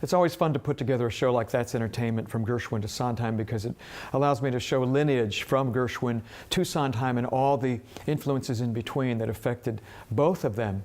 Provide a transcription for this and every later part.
It's always fun to put together a show like That's Entertainment from Gershwin to Sondheim because it allows me to show lineage from Gershwin to Sondheim and all the influences in between that affected both of them.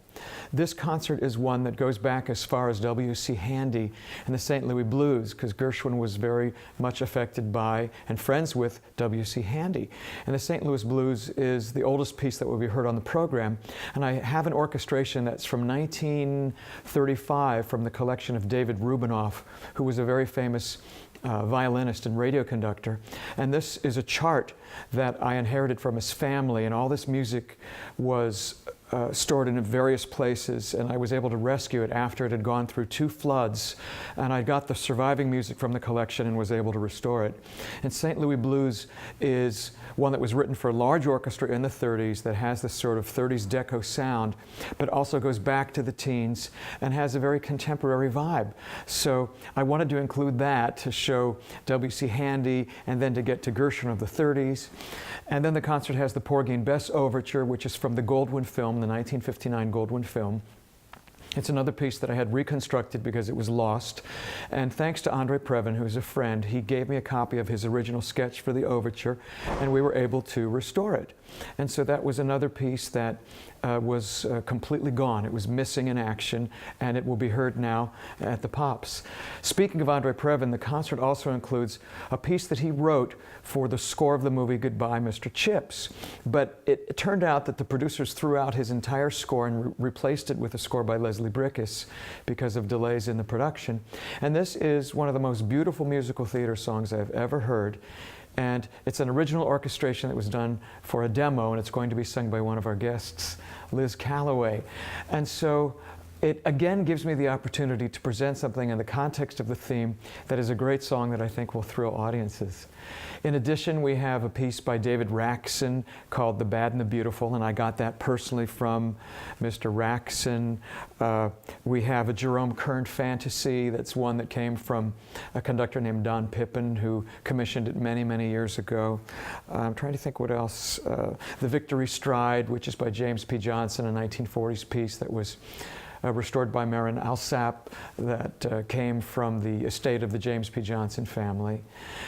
This concert is one that goes back as far as W.C. Handy and the St. Louis Blues, because Gershwin was very much affected by and friends with W.C. Handy. And the St. Louis Blues is the oldest piece that will be heard on the program. And I have an orchestration that's from 1935 from the collection of David Rubinoff, who was a very famous violinist and radio conductor. And this is a chart that I inherited from his family, and all this music was stored in various places, and I was able to rescue it after it had gone through 2 floods, and I got the surviving music from the collection and was able to restore it. And St. Louis Blues is one that was written for a large orchestra in the 30s that has this sort of 30s deco sound, but also goes back to the teens and has a very contemporary vibe. So I wanted to include that to show W.C. Handy and then to get to Gershwin of the 30s. And then the concert has the Porgy Bess Overture, which is from the Goldwyn film, the 1959 Goldwyn film. It's another piece that I had reconstructed because it was lost. And thanks to Andre Previn, who's a friend, he gave me a copy of his original sketch for the overture, and we were able to restore it. And so that was another piece that was completely gone. It was missing in action, and it will be heard now at the Pops. Speaking of Andre Previn, the concert also includes a piece that he wrote for the score of the movie Goodbye, Mr. Chips. But it turned out that the producers threw out his entire score and replaced it with a score by Leslie Bricusse because of delays in the production. And this is one of the most beautiful musical theater songs I've ever heard. And it's an original orchestration that was done for a demo, and it's going to be sung by one of our guests, Liz Calloway. And so it again gives me the opportunity to present something in the context of the theme that is a great song that I think will thrill audiences. In addition, we have a piece by David Raxon called The Bad and the Beautiful, and I got that personally from Mr. Raxon. We have a Jerome Kern fantasy that's one that came from a conductor named Don Pippin, who commissioned it many, many years ago. I'm trying to think what else. The Victory Stride, which is by James P. Johnson, a 1940s piece that was restored by Marin Alsap, that came from the estate of the James P. Johnson family.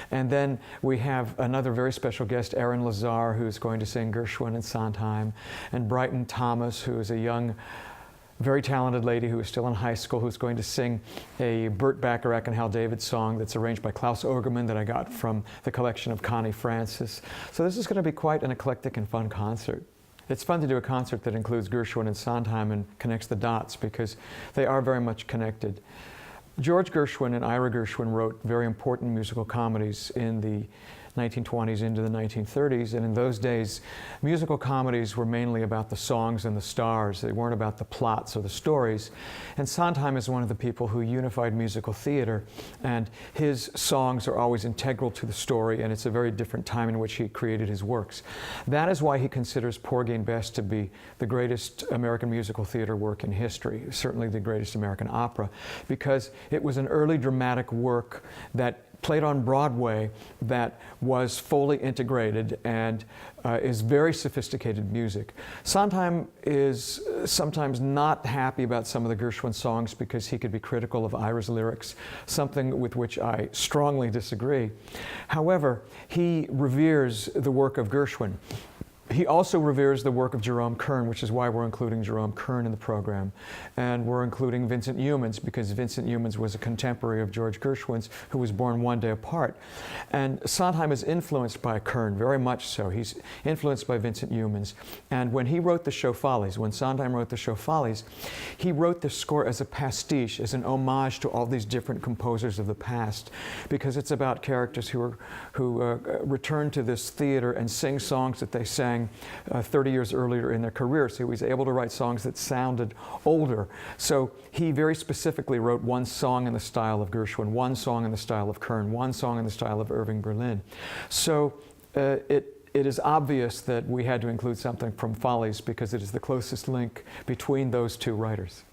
And then we have another very special guest, Erin Lazar, who's going to sing Gershwin and Sondheim, and Brighton Thomas, who is a young, very talented lady who is still in high school, who's going to sing a Burt Bacharach and Hal David song that's arranged by Klaus Ogerman that I got from the collection of Connie Francis. So this is going to be quite an eclectic and fun concert. It's fun to do a concert that includes Gershwin and Sondheim and connects the dots because they are very much connected. George Gershwin and Ira Gershwin wrote very important musical comedies in the 1920s into the 1930s, and in those days musical comedies were mainly about the songs and the stars. They weren't about the plots or the stories. And Sondheim is one of the people who unified musical theater, and his songs are always integral to the story, and it's a very different time in which he created his works. That is why he considers Porgy and Bess to be the greatest American musical theater work in history, certainly the greatest American opera, because it was an early dramatic work that played on Broadway that was fully integrated and is very sophisticated music. Sondheim is sometimes not happy about some of the Gershwin songs because he could be critical of Ira's lyrics, something with which I strongly disagree. However, he reveres the work of Gershwin. He also reveres the work of Jerome Kern, which is why we're including Jerome Kern in the program. And we're including Vincent Youmans because Vincent Youmans was a contemporary of George Gershwin's, who was born one day apart. And Sondheim is influenced by Kern, very much so. He's influenced by Vincent Youmans. And when he wrote the show Follies, when Sondheim wrote the show Follies, he wrote the score as a pastiche, as an homage to all these different composers of the past, because it's about characters who return to this theater and sing songs that they sang 30 years earlier in their career. So he was able to write songs that sounded older. So he very specifically wrote one song in the style of Gershwin, one song in the style of Kern, one song in the style of Irving Berlin. So it is obvious that we had to include something from Follies because it is the closest link between those two writers.